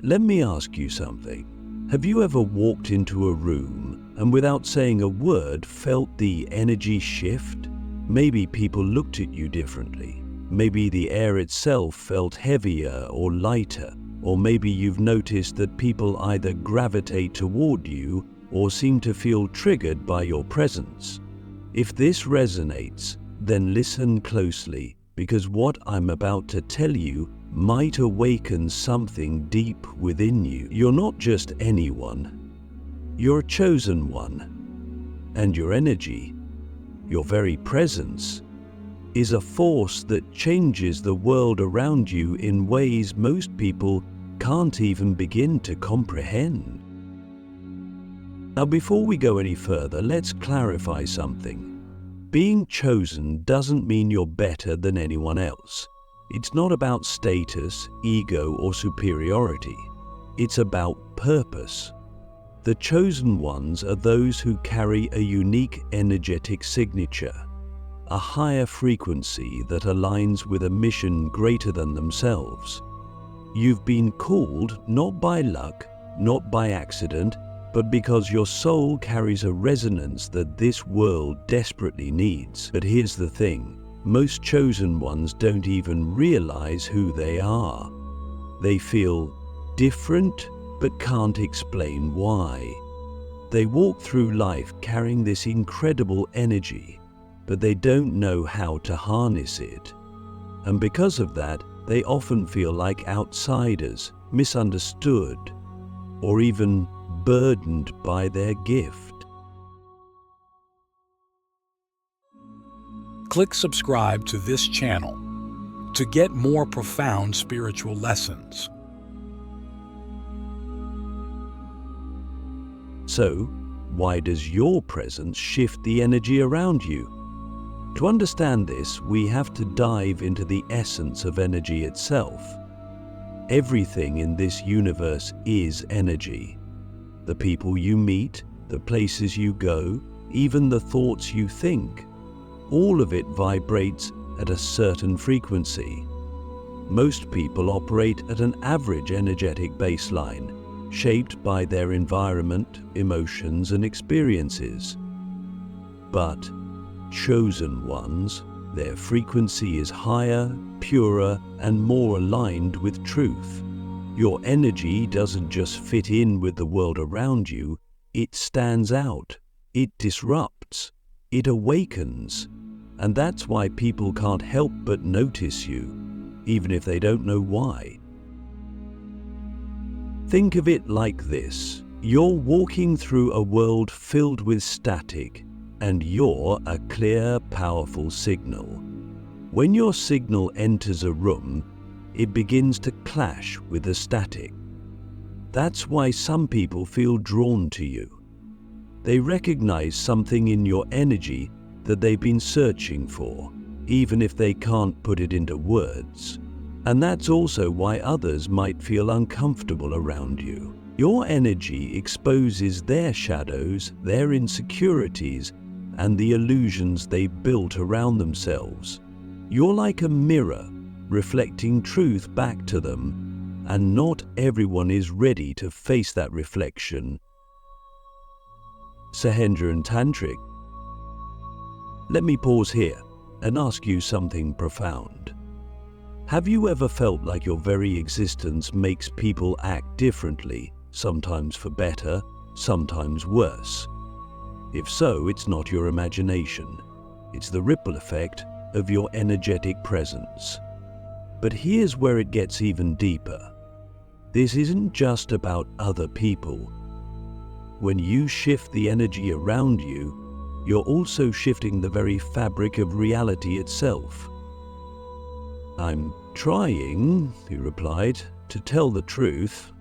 Let me ask you something. Have you ever walked into a room and without saying a word felt the energy shift? Maybe people looked at you differently. Maybe the air itself felt heavier or lighter. Or maybe you've noticed that people either gravitate toward you or seem to feel triggered by your presence. If this resonates, then listen closely, because what I'm about to tell you might awaken something deep within you. You're not just anyone. You're a chosen one. And your energy, your very presence, is a force that changes the world around you in ways most people can't even begin to comprehend. Now, before we go any further, let's clarify something. Being chosen doesn't mean you're better than anyone else. It's not about status, ego, or superiority. It's about purpose. The chosen ones are those who carry a unique energetic signature, a higher frequency that aligns with a mission greater than themselves. You've been called not by luck, not by accident, but because your soul carries a resonance that this world desperately needs. But here's the thing. Most chosen ones don't even realize who they are. They feel different, but can't explain why. They walk through life carrying this incredible energy, but they don't know how to harness it. And because of that, they often feel like outsiders, misunderstood, or even burdened by their gift. Click subscribe to this channel to get more profound spiritual lessons. So, why does your presence shift the energy around you? To understand this, we have to dive into the essence of energy itself. Everything in this universe is energy. The people you meet, the places you go, even the thoughts you think, all of it vibrates at a certain frequency. Most people operate at an average energetic baseline, shaped by their environment, emotions, and experiences. But chosen ones, their frequency is higher, purer, and more aligned with truth. Your energy doesn't just fit in with the world around you, it stands out, it disrupts, it awakens. And that's why people can't help but notice you, even if they don't know why. Think of it like this. You're walking through a world filled with static, and you're a clear, powerful signal. When your signal enters a room, it begins to clash with the static. That's why some people feel drawn to you. They recognize something in your energy that they've been searching for, even if they can't put it into words. And that's also why others might feel uncomfortable around you. Your energy exposes their shadows, their insecurities, and the illusions they've built around themselves. You're like a mirror, reflecting truth back to them, and not everyone is ready to face that reflection. Sahendra and Tantric. Let me pause here and ask you something profound. Have you ever felt like your very existence makes people act differently, sometimes for better, sometimes worse? If so, it's not your imagination. It's the ripple effect of your energetic presence. But here's where it gets even deeper. This isn't just about other people. When you shift the energy around you, you're also shifting the very fabric of reality itself. I'm trying, he replied, to tell the truth.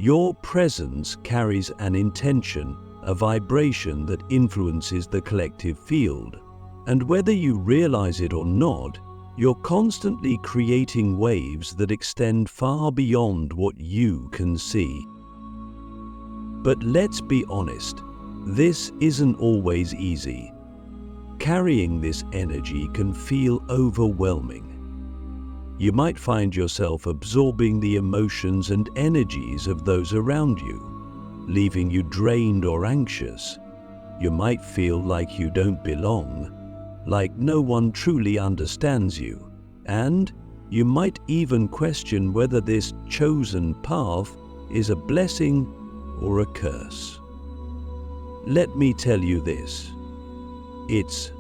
Your presence carries an intention, a vibration that influences the collective field. And whether you realize it or not, you're constantly creating waves that extend far beyond what you can see. But let's be honest, this isn't always easy. Carrying this energy can feel overwhelming. You might find yourself absorbing the emotions and energies of those around you, leaving you drained or anxious. You might feel like you don't belong, like no one truly understands you, and you might even question whether this chosen path is a blessing or a curse. Let me tell you this: it's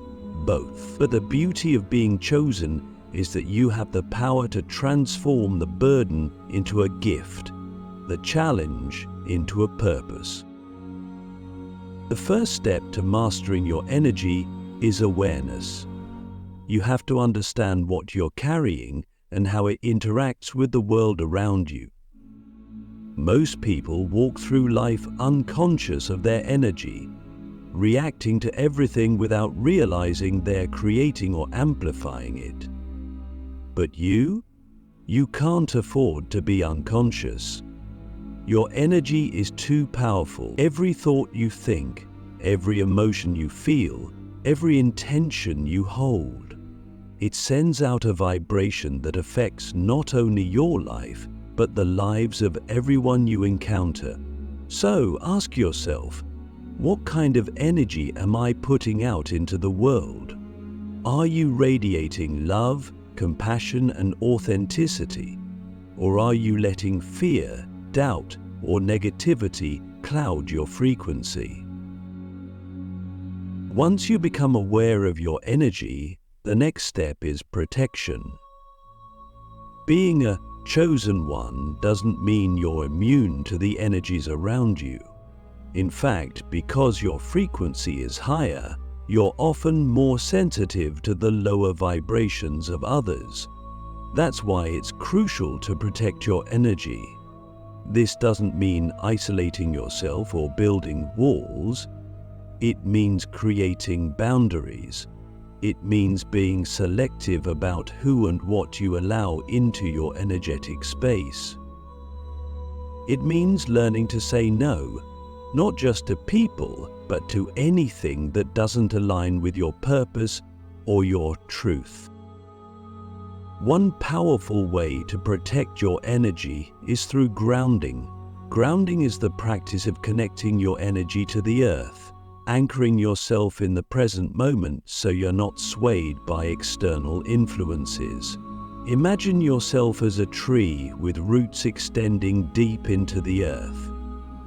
both. But the beauty of being chosen is that you have the power to transform the burden into a gift, the challenge into a purpose. The first step to mastering your energy is awareness. You have to understand what you're carrying and how it interacts with the world around you. Most people walk through life unconscious of their energy, reacting to everything without realizing they're creating or amplifying it. But you can't afford to be unconscious. Your energy is too powerful. Every thought you think, every emotion you feel, every intention you hold, it sends out a vibration that affects not only your life, but the lives of everyone you encounter. So ask yourself, what kind of energy am I putting out into the world? Are you radiating love, compassion, and authenticity? Or are you letting fear, doubt, or negativity cloud your frequency? Once you become aware of your energy, the next step is protection. Being a chosen one doesn't mean you're immune to the energies around you. In fact, because your frequency is higher, you're often more sensitive to the lower vibrations of others. That's why it's crucial to protect your energy. This doesn't mean isolating yourself or building walls. It means creating boundaries. It means being selective about who and what you allow into your energetic space. It means learning to say no, not just to people, but to anything that doesn't align with your purpose or your truth. One powerful way to protect your energy is through grounding. Grounding is the practice of connecting your energy to the earth, anchoring yourself in the present moment so you're not swayed by external influences. Imagine yourself as a tree with roots extending deep into the earth.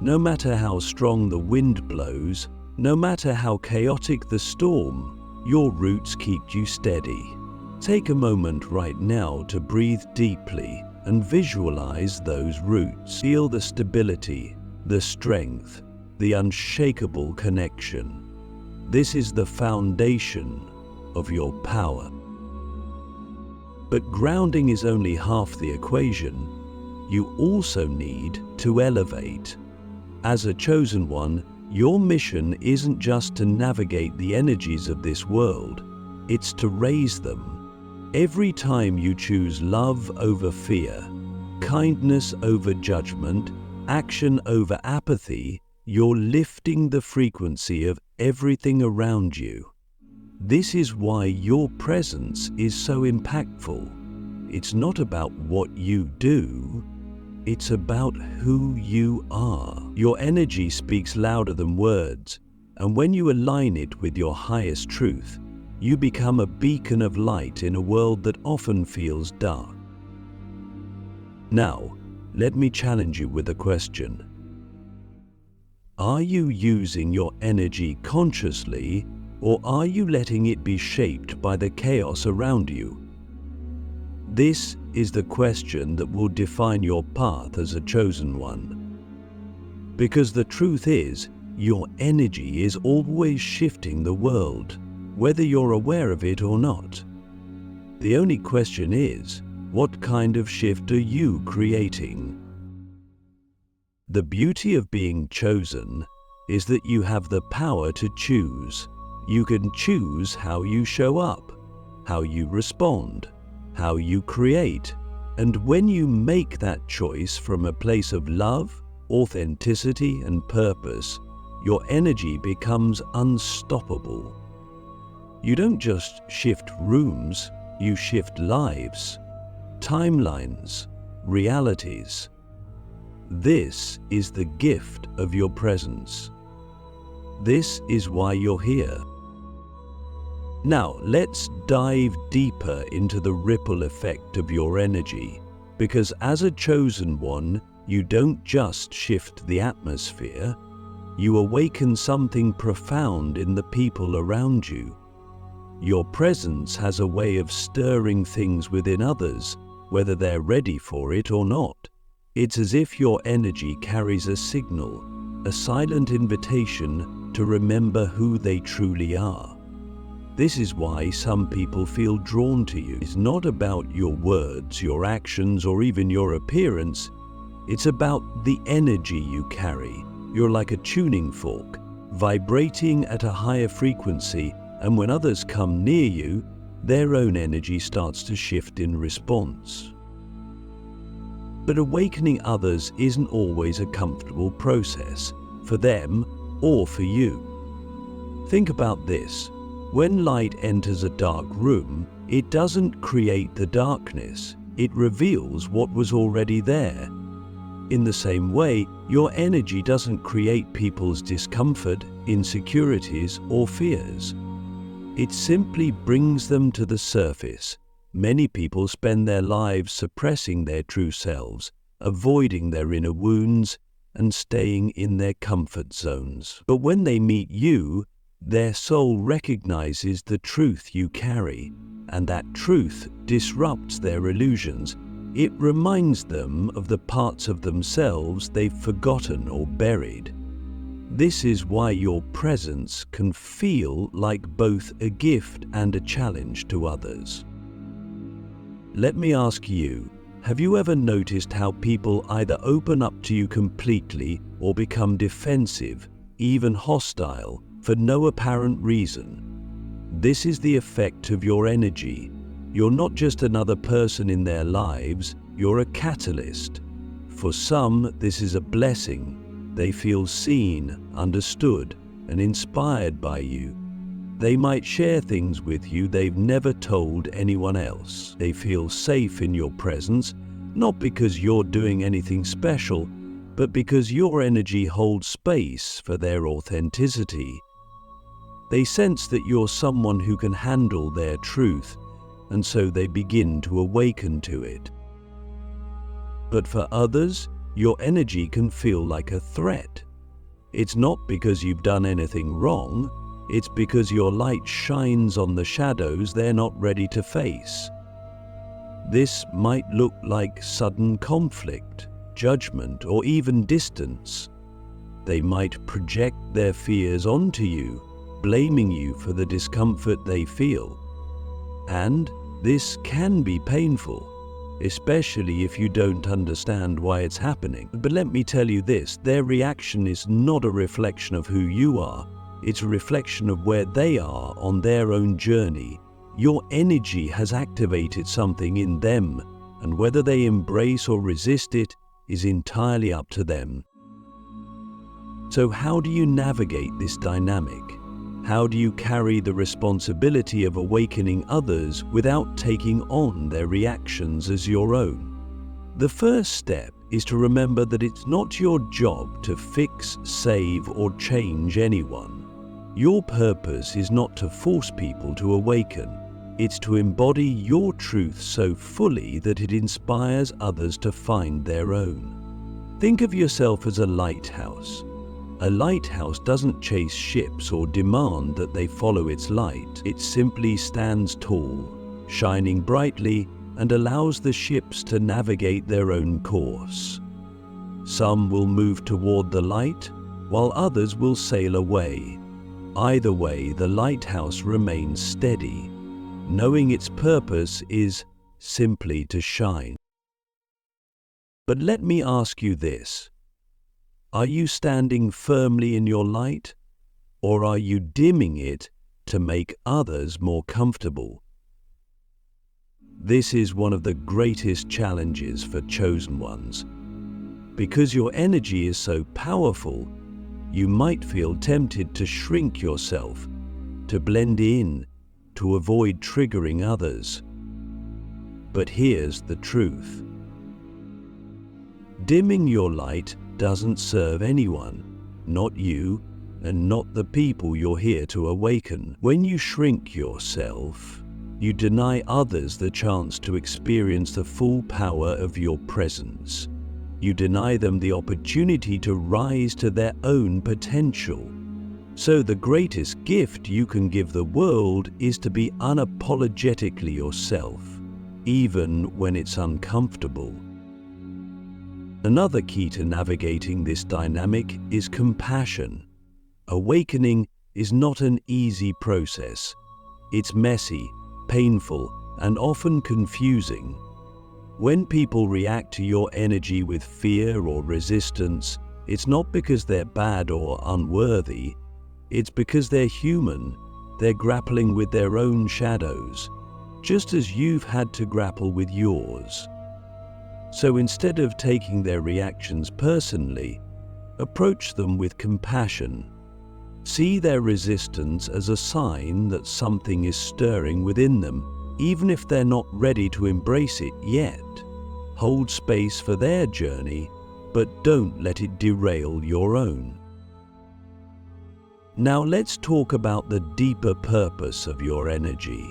No matter how strong the wind blows, no matter how chaotic the storm, your roots keep you steady. Take a moment right now to breathe deeply and visualize those roots. Feel the stability, the strength, the unshakable connection. This is the foundation of your power. But grounding is only half the equation. You also need to elevate. As a chosen one, your mission isn't just to navigate the energies of this world, it's to raise them. Every time you choose love over fear, kindness over judgment, action over apathy, you're lifting the frequency of everything around you. This is why your presence is so impactful. It's not about what you do, it's about who you are. Your energy speaks louder than words, and when you align it with your highest truth, you become a beacon of light in a world that often feels dark. Now, let me challenge you with a question. Are you using your energy consciously, or are you letting it be shaped by the chaos around you? This is the question that will define your path as a chosen one. Because the truth is, your energy is always shifting the world, whether you're aware of it or not. The only question is, what kind of shift are you creating? The beauty of being chosen is that you have the power to choose. You can choose how you show up, how you respond, how you create. And when you make that choice from a place of love, authenticity, and purpose, your energy becomes unstoppable. You don't just shift rooms, you shift lives. timelines, realities. This is the gift of your presence. This is why you're here. Now, let's dive deeper into the ripple effect of your energy, because as a chosen one, you don't just shift the atmosphere, you awaken something profound in the people around you. Your presence has a way of stirring things within others, whether they're ready for it or not. It's as if your energy carries a signal, a silent invitation to remember who they truly are. This is why some people feel drawn to you. It's not about your words, your actions, or even your appearance. It's about the energy you carry. You're like a tuning fork, vibrating at a higher frequency, and when others come near you, their own energy starts to shift in response. But awakening others isn't always a comfortable process, for them or for you. Think about this. When light enters a dark room, it doesn't create the darkness, it reveals what was already there. In the same way, your energy doesn't create people's discomfort, insecurities, or fears. It simply brings them to the surface. Many people spend their lives suppressing their true selves, avoiding their inner wounds, and staying in their comfort zones. But when they meet you, their soul recognizes the truth you carry, and that truth disrupts their illusions. It reminds them of the parts of themselves they've forgotten or buried. This is why your presence can feel like both a gift and a challenge to others. Let me ask you, have you ever noticed how people either open up to you completely or become defensive, even hostile, for no apparent reason? This is the effect of your energy. You're not just another person in their lives, you're a catalyst. For some, this is a blessing. They feel seen, understood, and inspired by you. They might share things with you they've never told anyone else. They feel safe in your presence, not because you're doing anything special, but because your energy holds space for their authenticity. They sense that you're someone who can handle their truth, and so they begin to awaken to it. But for others, your energy can feel like a threat. It's not because you've done anything wrong, it's because your light shines on the shadows they're not ready to face. This might look like sudden conflict, judgment, or even distance. They might project their fears onto you, blaming you for the discomfort they feel. And this can be painful, especially if you don't understand why it's happening. But let me tell you this, their reaction is not a reflection of who you are, it's a reflection of where they are on their own journey. Your energy has activated something in them, and whether they embrace or resist it is entirely up to them. So how do you navigate this dynamic? How do you carry the responsibility of awakening others without taking on their reactions as your own? The first step is to remember that it's not your job to fix, save, or change anyone. Your purpose is not to force people to awaken. It's to embody your truth so fully that it inspires others to find their own. Think of yourself as a lighthouse. A lighthouse doesn't chase ships or demand that they follow its light. It simply stands tall, shining brightly, and allows the ships to navigate their own course. Some will move toward the light, while others will sail away. Either way, the lighthouse remains steady, knowing its purpose is simply to shine. But let me ask you this. Are you standing firmly in your light, or are you dimming it to make others more comfortable? This is one of the greatest challenges for chosen ones. Because your energy is so powerful, you might feel tempted to shrink yourself, to blend in, to avoid triggering others. But here's the truth. Dimming your light doesn't serve anyone, not you, and not the people you're here to awaken. When you shrink yourself, you deny others the chance to experience the full power of your presence. You deny them the opportunity to rise to their own potential. So the greatest gift you can give the world is to be unapologetically yourself, even when it's uncomfortable. Another key to navigating this dynamic is compassion. Awakening is not an easy process. It's messy, painful, and often confusing. When people react to your energy with fear or resistance, it's not because they're bad or unworthy. It's because they're human. They're grappling with their own shadows, just as you've had to grapple with yours. So instead of taking their reactions personally, approach them with compassion. See their resistance as a sign that something is stirring within them, even if they're not ready to embrace it yet. Hold space for their journey, but don't let it derail your own. Now let's talk about the deeper purpose of your energy.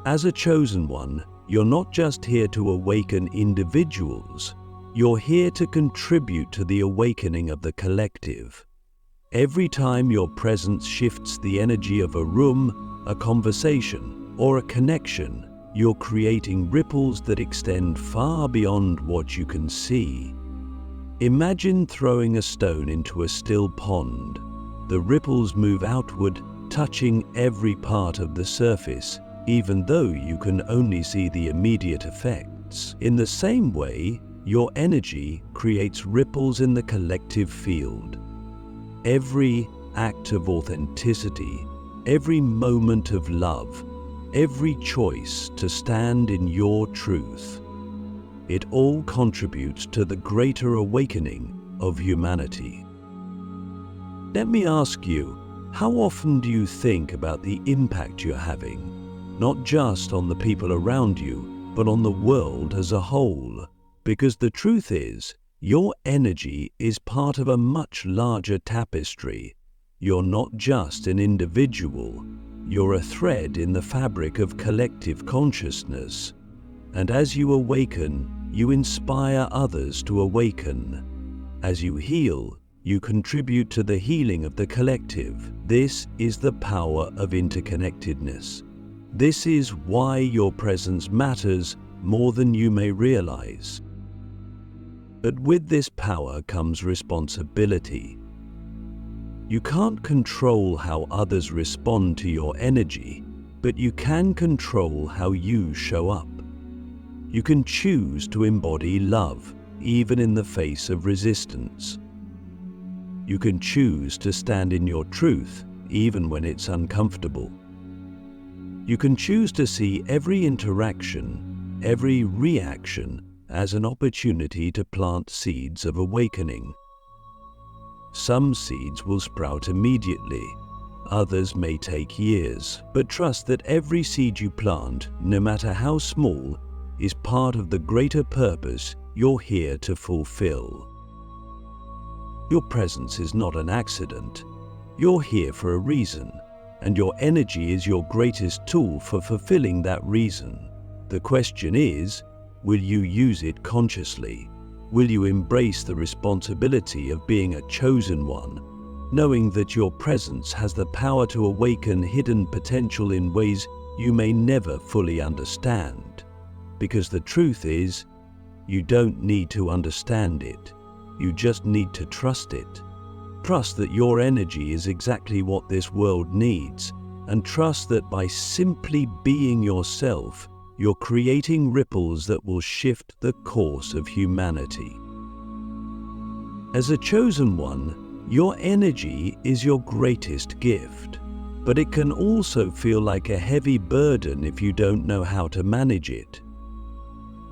As a chosen one, you're not just here to awaken individuals, you're here to contribute to the awakening of the collective. Every time your presence shifts the energy of a room, a conversation, or a connection, you're creating ripples that extend far beyond what you can see. Imagine throwing a stone into a still pond. The ripples move outward, touching every part of the surface, even though you can only see the immediate effects. In the same way, your energy creates ripples in the collective field. Every act of authenticity, every moment of love, every choice to stand in your truth, it all contributes to the greater awakening of humanity. Let me ask you, how often do you think about the impact you're having? Not just on the people around you, but on the world as a whole. Because the truth is, your energy is part of a much larger tapestry. You're not just an individual, you're a thread in the fabric of collective consciousness. And as you awaken, you inspire others to awaken. As you heal, you contribute to the healing of the collective. This is the power of interconnectedness. This is why your presence matters more than you may realize. But with this power comes responsibility. You can't control how others respond to your energy, but you can control how you show up. You can choose to embody love, even in the face of resistance. You can choose to stand in your truth, even when it's uncomfortable. You can choose to see every interaction, every reaction, as an opportunity to plant seeds of awakening. Some seeds will sprout immediately, others may take years, but trust that every seed you plant, no matter how small, is part of the greater purpose you're here to fulfill. Your presence is not an accident. You're here for a reason, and your energy is your greatest tool for fulfilling that reason. The question is, will you use it consciously? Will you embrace the responsibility of being a chosen one, knowing that your presence has the power to awaken hidden potential in ways you may never fully understand? Because the truth is, you don't need to understand it. You just need to trust it. Trust that your energy is exactly what this world needs, and trust that by simply being yourself, you're creating ripples that will shift the course of humanity. As a chosen one, your energy is your greatest gift, but it can also feel like a heavy burden if you don't know how to manage it.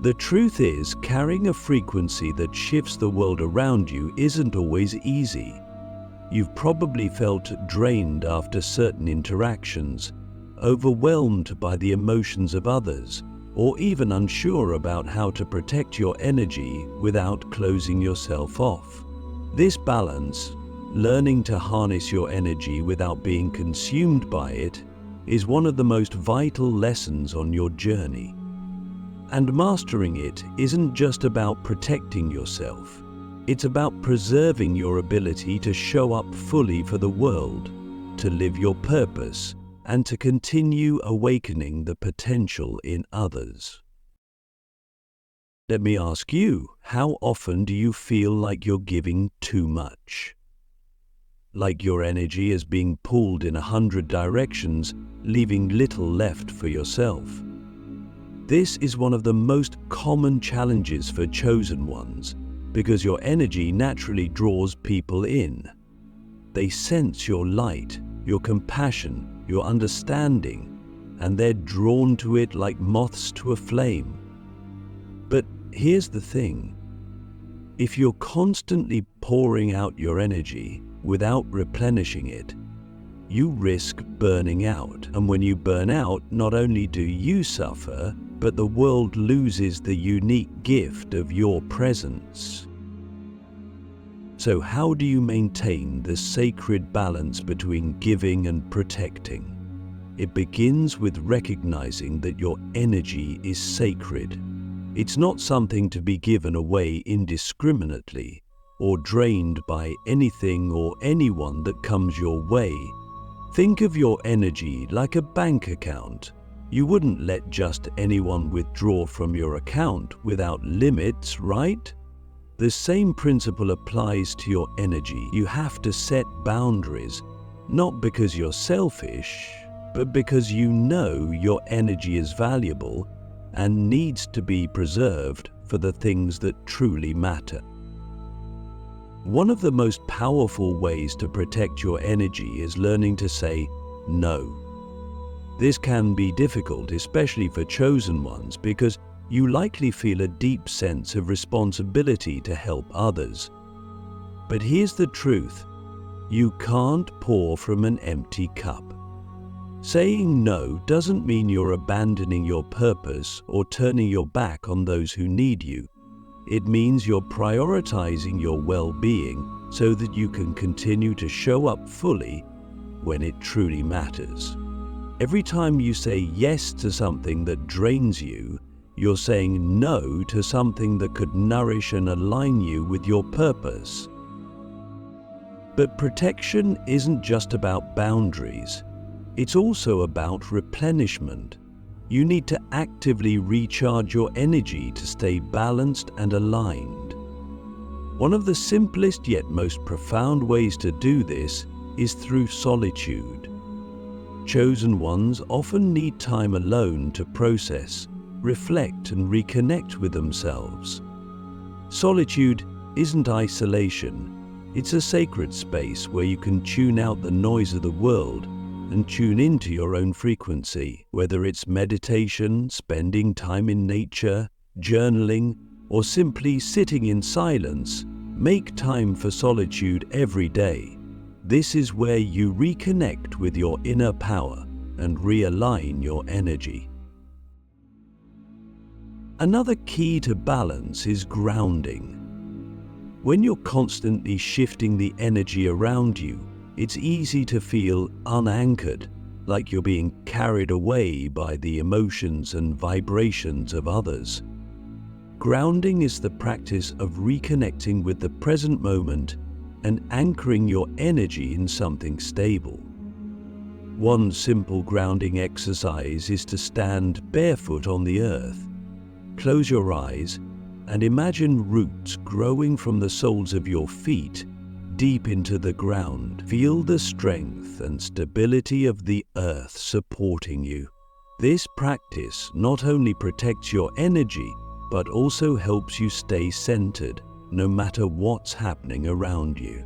The truth is, carrying a frequency that shifts the world around you isn't always easy. You've probably felt drained after certain interactions, overwhelmed by the emotions of others, or even unsure about how to protect your energy without closing yourself off. This balance, learning to harness your energy without being consumed by it, is one of the most vital lessons on your journey. And mastering it isn't just about protecting yourself. It's about preserving your ability to show up fully for the world, to live your purpose, and to continue awakening the potential in others. Let me ask you, how often do you feel like you're giving too much? Like your energy is being pulled in 100 directions, leaving little left for yourself? This is one of the most common challenges for chosen ones, because your energy naturally draws people in. They sense your light, your compassion, your understanding, and they're drawn to it like moths to a flame. But here's the thing. If you're constantly pouring out your energy without replenishing it, you risk burning out. And when you burn out, not only do you suffer, but the world loses the unique gift of your presence. So how do you maintain the sacred balance between giving and protecting? It begins with recognizing that your energy is sacred. It's not something to be given away indiscriminately or drained by anything or anyone that comes your way. Think of your energy like a bank account. You wouldn't let just anyone withdraw from your account without limits, right? The same principle applies to your energy. You have to set boundaries, not because you're selfish, but because you know your energy is valuable and needs to be preserved for the things that truly matter. One of the most powerful ways to protect your energy is learning to say no. This can be difficult, especially for chosen ones, because you likely feel a deep sense of responsibility to help others. But here's the truth: you can't pour from an empty cup. Saying no doesn't mean you're abandoning your purpose or turning your back on those who need you. It means you're prioritizing your well-being so that you can continue to show up fully when it truly matters. Every time you say yes to something that drains you, you're saying no to something that could nourish and align you with your purpose. But protection isn't just about boundaries. It's also about replenishment. You need to actively recharge your energy to stay balanced and aligned. One of the simplest yet most profound ways to do this is through solitude. Chosen ones often need time alone to process, reflect, and reconnect with themselves. Solitude isn't isolation. It's a sacred space where you can tune out the noise of the world and tune into your own frequency, whether it's meditation, spending time in nature, journaling, or simply sitting in silence. Make time for solitude every day. This is where you reconnect with your inner power and realign your energy. Another key to balance is grounding. When you're constantly shifting the energy around you, it's easy to feel unanchored, like you're being carried away by the emotions and vibrations of others. Grounding is the practice of reconnecting with the present moment and anchoring your energy in something stable. One simple grounding exercise is to stand barefoot on the earth. Close your eyes and imagine roots growing from the soles of your feet deep into the ground. Feel the strength and stability of the earth supporting you. This practice not only protects your energy, but also helps you stay centered no matter what's happening around you.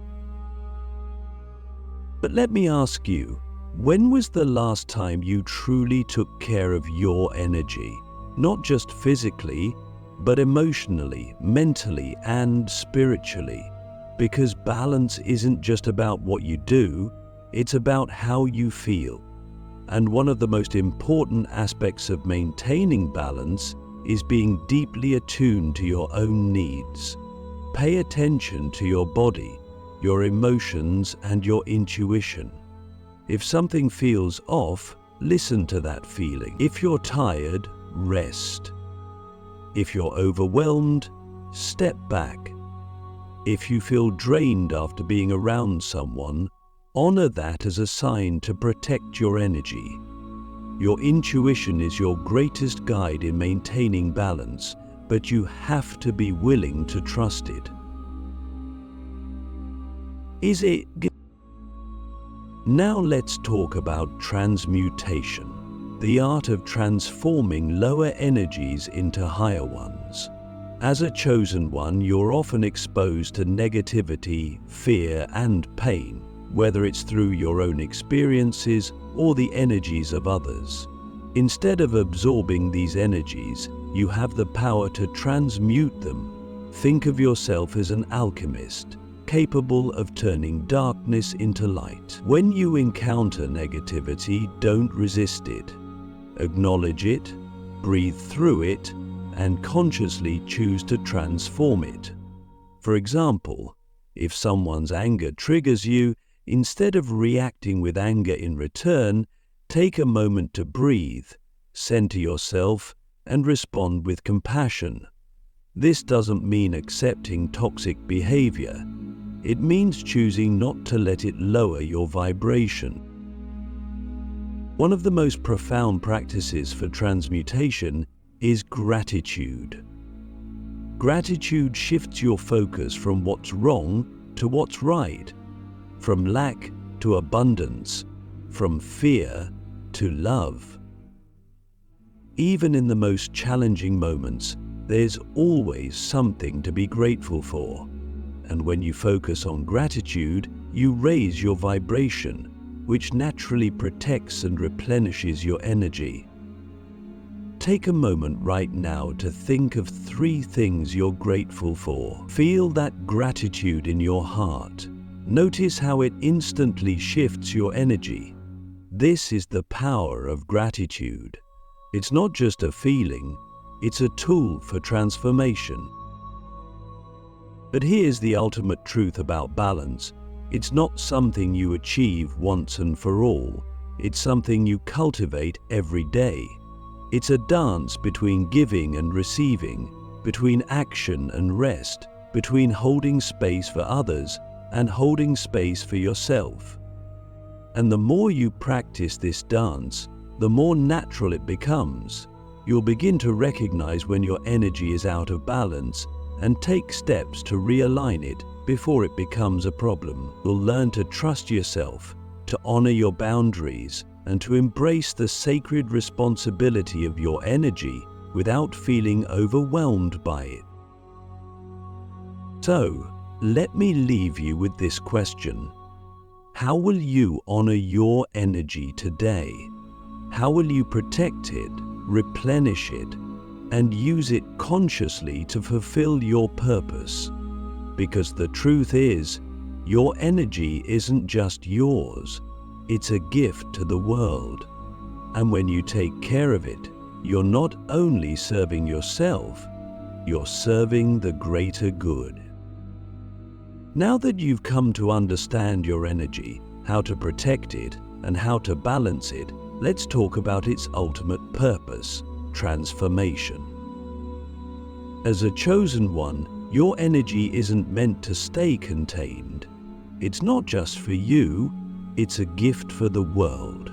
But let me ask you, when was the last time you truly took care of your energy? Not just physically, but emotionally, mentally, and spiritually. Because balance isn't just about what you do, it's about how you feel. And one of the most important aspects of maintaining balance is being deeply attuned to your own needs. Pay attention to your body, your emotions, and your intuition. If something feels off, listen to that feeling. If you're tired, rest. If you're overwhelmed, step back. If you feel drained after being around someone, honor that as a sign to protect your energy. Your intuition is your greatest guide in maintaining balance, but you have to be willing to trust it. Now let's talk about transmutation, the art of transforming lower energies into higher ones. As a chosen one, you're often exposed to negativity, fear, and pain, whether it's through your own experiences or the energies of others. Instead of absorbing these energies, you have the power to transmute them. Think of yourself as an alchemist, capable of turning darkness into light. When you encounter negativity, don't resist it. Acknowledge it, breathe through it, and consciously choose to transform it. For example, if someone's anger triggers you, instead of reacting with anger in return, take a moment to breathe, center yourself, and respond with compassion. This doesn't mean accepting toxic behavior. It means choosing not to let it lower your vibration. One of the most profound practices for transmutation is gratitude. Gratitude shifts your focus from what's wrong to what's right, from lack to abundance, from fear to love. Even in the most challenging moments, there's always something to be grateful for. And when you focus on gratitude, you raise your vibration, which naturally protects and replenishes your energy. Take a moment right now to think of 3 things you're grateful for. Feel that gratitude in your heart. Notice how it instantly shifts your energy. This is the power of gratitude. It's not just a feeling, it's a tool for transformation. But here's the ultimate truth about balance. It's not something you achieve once and for all. It's something you cultivate every day. It's a dance between giving and receiving, between action and rest, between holding space for others and holding space for yourself. And the more you practice this dance, the more natural it becomes. You'll begin to recognize when your energy is out of balance and take steps to realign it before it becomes a problem. You'll learn to trust yourself, to honor your boundaries, and to embrace the sacred responsibility of your energy without feeling overwhelmed by it. So, let me leave you with this question. How will you honor your energy today? How will you protect it, replenish it, and use it consciously to fulfill your purpose? Because the truth is, your energy isn't just yours, it's a gift to the world. And when you take care of it, you're not only serving yourself, you're serving the greater good. Now that you've come to understand your energy, how to protect it, and how to balance it, let's talk about its ultimate purpose, transformation. As a chosen one, your energy isn't meant to stay contained. It's not just for you, it's a gift for the world.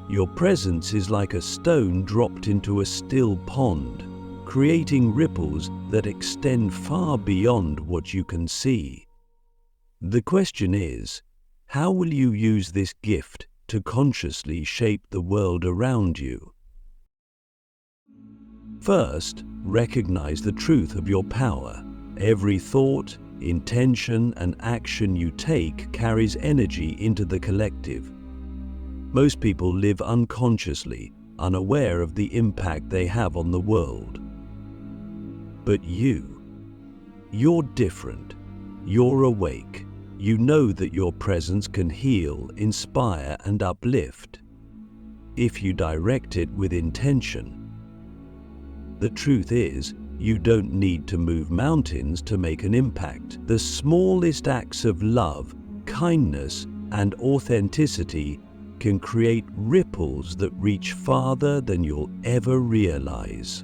Your presence is like a stone dropped into a still pond, creating ripples that extend far beyond what you can see. The question is, how will you use this gift to consciously shape the world around you? First, recognize the truth of your power. Every thought, intention, and action you take carries energy into the collective. Most people live unconsciously, unaware of the impact they have on the world. But you're different. You're awake. You know that your presence can heal, inspire, and uplift. if you direct it with intention. The truth is, you don't need to move mountains to make an impact. The smallest acts of love, kindness, and authenticity can create ripples that reach farther than you'll ever realize.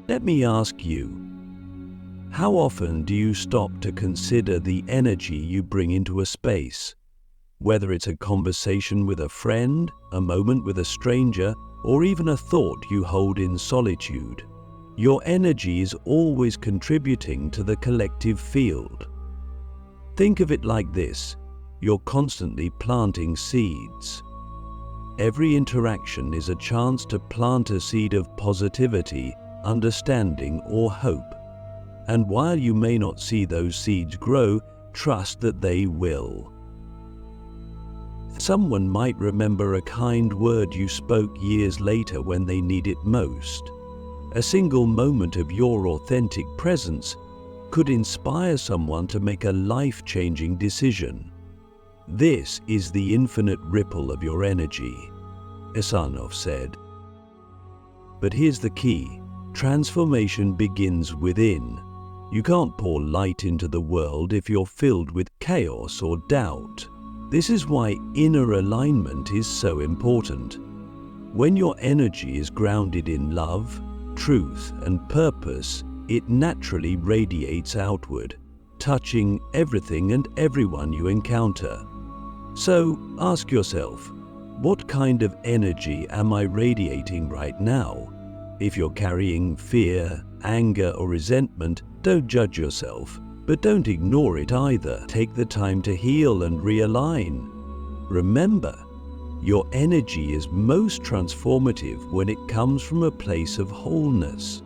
Let me ask you, how often do you stop to consider the energy you bring into a space? Whether it's a conversation with a friend, a moment with a stranger, or even a thought you hold in solitude, your energy is always contributing to the collective field. Think of it like this: you're constantly planting seeds. Every interaction is a chance to plant a seed of positivity, understanding, or hope. And while you may not see those seeds grow, trust that they will. Someone might remember a kind word you spoke years later when they need it most. A single moment of your authentic presence could inspire someone to make a life-changing decision. This is the infinite ripple of your energy, Isanov said. But here's the key: transformation begins within. You can't pour light into the world if you're filled with chaos or doubt. This is why inner alignment is so important. When your energy is grounded in love, truth, and purpose, it naturally radiates outward, touching everything and everyone you encounter. So ask yourself, what kind of energy am I radiating right now? If you're carrying fear, anger, or resentment, don't judge yourself, but don't ignore it either. Take the time to heal and realign. Remember, your energy is most transformative when it comes from a place of wholeness.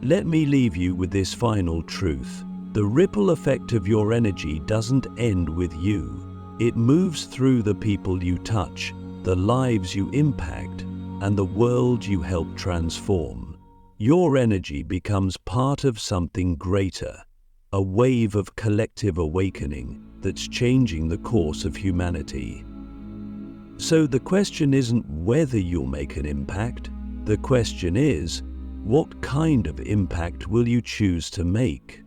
Let me leave you with this final truth. The ripple effect of your energy doesn't end with you. It moves through the people you touch, the lives you impact, and the world you help transform. Your energy becomes part of something greater, a wave of collective awakening that's changing the course of humanity. So the question isn't whether you'll make an impact. The question is, what kind of impact will you choose to make?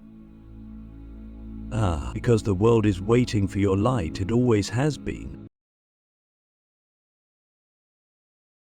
Because the world is waiting for your light. It always has been.